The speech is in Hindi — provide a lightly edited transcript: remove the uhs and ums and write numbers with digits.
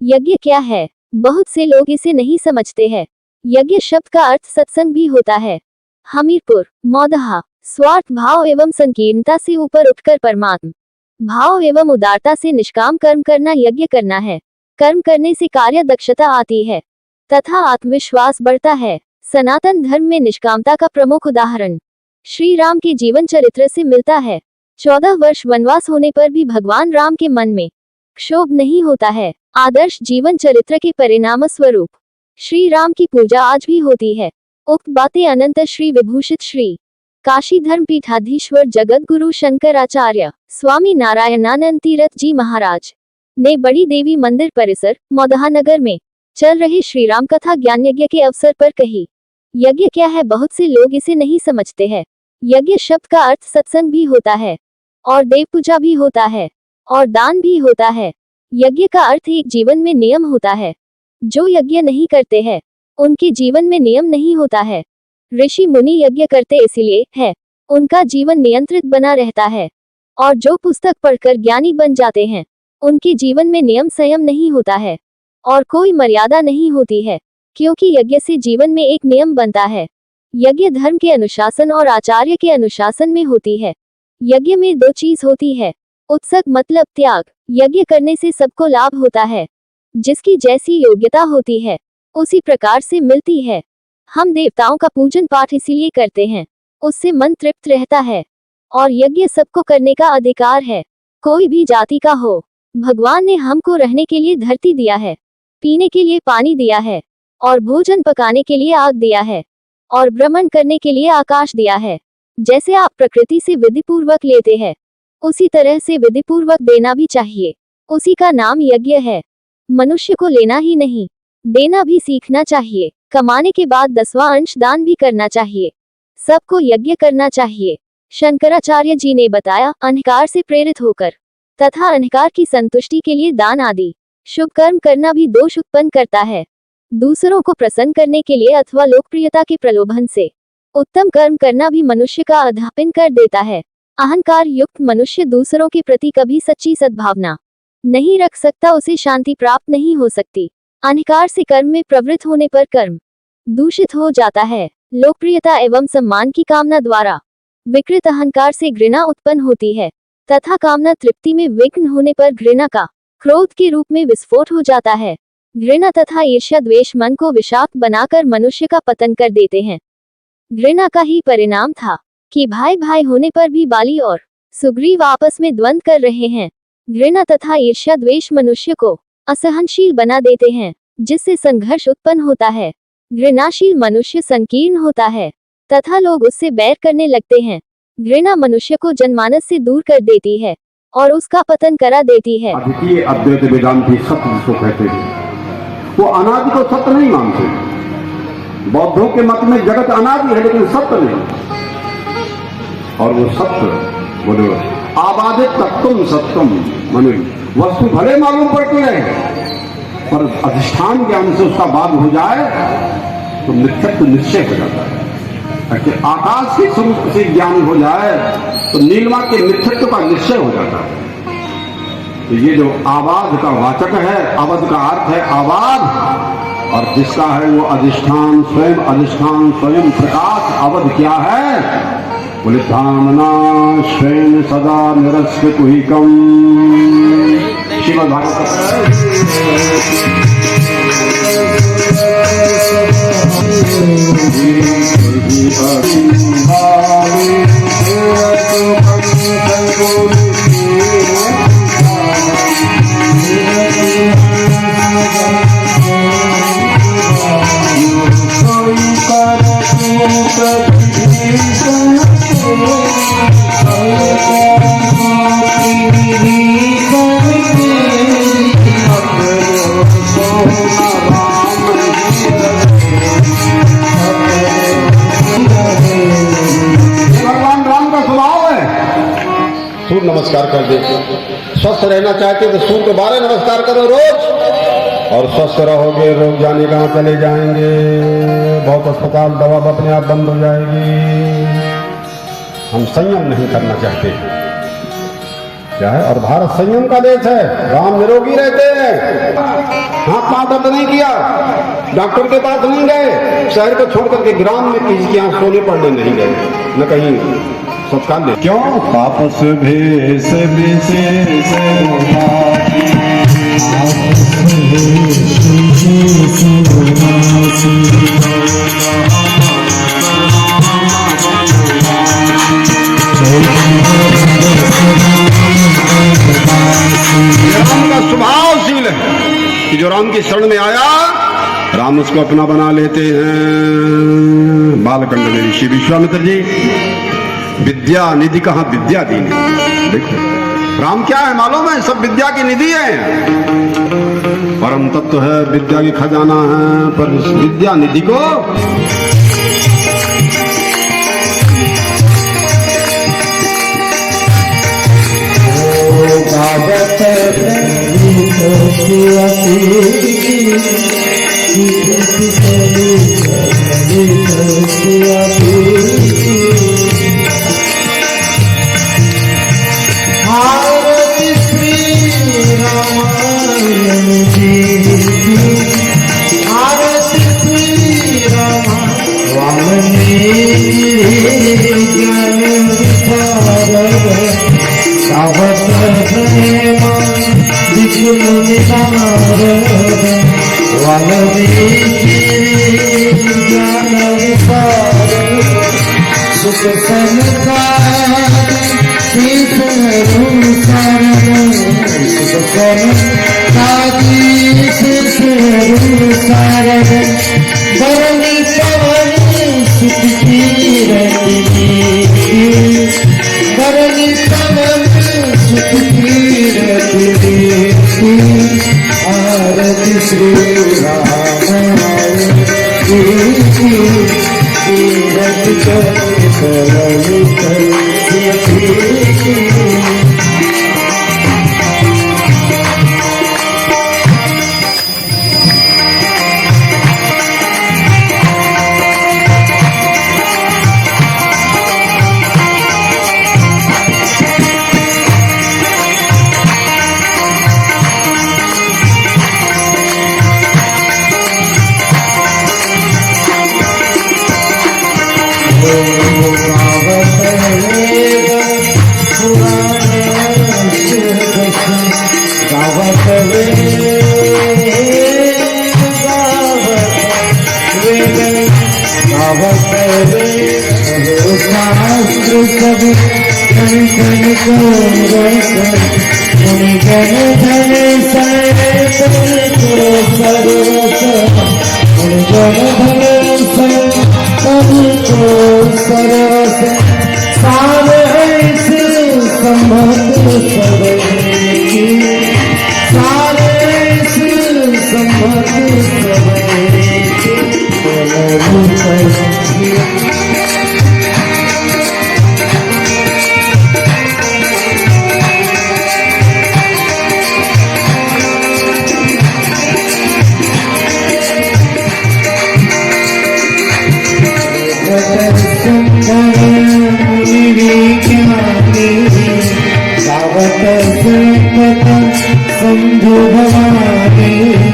यज्ञ क्या है? बहुत से लोग इसे नहीं समझते हैं। यज्ञ शब्द का अर्थ सत्संग भी होता है। हमीरपुर, मौदहा। स्वार्थ भाव एवं संकीर्णता से ऊपर उठकर परमात्म भाव एवं उदारता से निष्काम कर्म करना यज्ञ करना है। कर्म करने से कार्य दक्षता आती है तथा आत्मविश्वास बढ़ता है। सनातन धर्म में निष्कामता का प्रमुख उदाहरण श्री राम के जीवन चरित्र से मिलता है। 14 वर्ष वनवास होने पर भी भगवान राम के मन में क्षोभ नहीं होता है। आदर्श जीवन चरित्र के परिणाम स्वरूप श्री राम की पूजा आज भी होती है। उक्त बातें अनंत श्री विभूषित श्री काशी धर्म पीठाधीश्वर जगत गुरु शंकराचार्य स्वामी नारायणानंद तीरथ जी महाराज ने बड़ी देवी मंदिर परिसर मौदहा नगर में चल रहे श्री राम कथा ज्ञान यज्ञ के अवसर पर कही। यज्ञ क्या है? बहुत से लोग इसे नहीं समझते हैं। यज्ञ शब्द का अर्थ सत्संग भी होता है और देव पूजा भी होता है और दान भी होता है। यज्ञ का अर्थ एक जीवन में नियम होता है। जो यज्ञ नहीं करते हैं उनके जीवन में नियम नहीं होता है। ऋषि मुनि यज्ञ करते इसलिए है उनका जीवन नियंत्रित बना रहता है, और जो पुस्तक पढ़कर ज्ञानी बन जाते हैं उनके जीवन में नियम संयम नहीं होता है और कोई मर्यादा नहीं होती है, क्योंकि यज्ञ से जीवन में एक नियम बनता है। यज्ञ धर्म के अनुशासन और आचार्य के अनुशासन में होती है। यज्ञ में दो चीज होती है, उत्सक मतलब त्याग। यज्ञ करने से सबको लाभ होता है, जिसकी जैसी योग्यता होती है उसी प्रकार से मिलती है। हम देवताओं का पूजन पाठ इसीलिए करते हैं, उससे मन तृप्त रहता है, और यज्ञ सबको करने का अधिकार है, कोई भी जाति का हो। भगवान ने हमको रहने के लिए धरती दिया है, पीने के लिए पानी दिया है, और भोजन पकाने के लिए आग दिया है, और भ्रमण करने के लिए आकाश दिया है। जैसे आप प्रकृति से विधिपूर्वक लेते हैं, उसी तरह से विधिपूर्वक देना भी चाहिए। उसी का नाम यज्ञ है। मनुष्य को लेना ही नहीं, देना भी सीखना चाहिए। कमाने के बाद 10वां अंश दान भी करना चाहिए। सबको यज्ञ करना चाहिए। शंकराचार्य जी ने बताया, अहंकार से प्रेरित होकर तथा अहंकार की संतुष्टि के लिए दान आदि शुभ कर्म करना भी दोष उत्पन्न करता है। दूसरों को प्रसन्न करने के लिए अथवा लोकप्रियता के प्रलोभन से उत्तम कर्म करना भी मनुष्य का अधःपतन कर देता है। अहंकार युक्त मनुष्य दूसरों के प्रति कभी सच्ची सद्भावना नहीं रख सकता, उसे शांति प्राप्त नहीं हो सकती। अहंकार से कर्म में प्रवृत्त होने पर कर्म दूषित हो जाता है। लोकप्रियता एवं सम्मान की कामना द्वारा विकृत अहंकार से घृणा उत्पन्न होती है, तथा कामना तृप्ति में विघ्न होने पर घृणा का क्रोध के रूप में विस्फोट हो जाता है। घृणा तथा ईर्ष्या द्वेष मन को विषाक्त बनाकर मनुष्य का पतन कर देते हैं। घृणा का ही परिणाम था कि भाई भाई होने पर भी बाली और सुग्रीव आपस में द्वंद्व कर रहे हैं। घृणा तथा ईर्ष्या द्वेष मनुष्य को असहनशील बना देते हैं, जिससे संघर्ष उत्पन्न होता है। घृणाशील मनुष्य संकीर्ण होता है तथा लोग उससे बैर करने लगते हैं। घृणा मनुष्य को जनमानस से दूर कर देती है और उसका पतन करा देती है। अद्वितीय अद्वैत वेदांती सत्य जिसको कहते हैं, वो अनादि को सत्य नहीं मानते। बौद्धों के मत में जगत अनादि है लेकिन सत्य नहीं, और वो सत्य बोलो आबादित तत्वम सत्यम, माने वस्तु भले मालूम पड़ती रहे पर अधिष्ठान ज्ञान से उसका बाध हो जाए तो मिथ्यत्व निश्चय हो जाता है। कि आकाश के स्वरूप से ज्ञान हो जाए तो नीलमा के मिथ्यत्व का निश्चय हो जाता है। तो ये जो आबाद का वाचक है, आबाद का अर्थ है आबाद, और जिसका है वो अधिष्ठान स्वयं प्रकाश। अवध क्या है? बोले धामना स्वयं सदा निरस्य कुहिकम। श्रीमद् भागवत सूर्य नमस्कार कर दे। स्वस्थ रहना चाहते तो सूर्य को 12 नमस्कार करो रोज, और स्वस्थ रहोगे रोग जाने कहाँ चले जाएंगे। बहुत अस्पताल दवा अपने आप बंद हो जाएगी। हम संयम नहीं करना चाहते, क्या है, और भारत संयम का देश है, राम निरोगी रहते हैं, हाथ पांव दर्द नहीं किया, डॉक्टर के पास नहीं गए, शहर को छोड़ करके ग्राम में किसी के यहाँ सोने पड़ने नहीं गए, न कहीं सत्कार ले। क्यों? तापस भेष विशेष राम का स्वभावशील है कि जो राम की शरण में आया राम उसको अपना बना लेते हैं। बालकंड में ऋषि विश्वामित्र जी विद्या निधि कहाँ विद्या दीनी। देखो राम क्या है मालूम है, सब विद्या की निधि है, परम तत्व है, विद्या की खजाना है, पर इस विद्या निधि को संधु भवानी।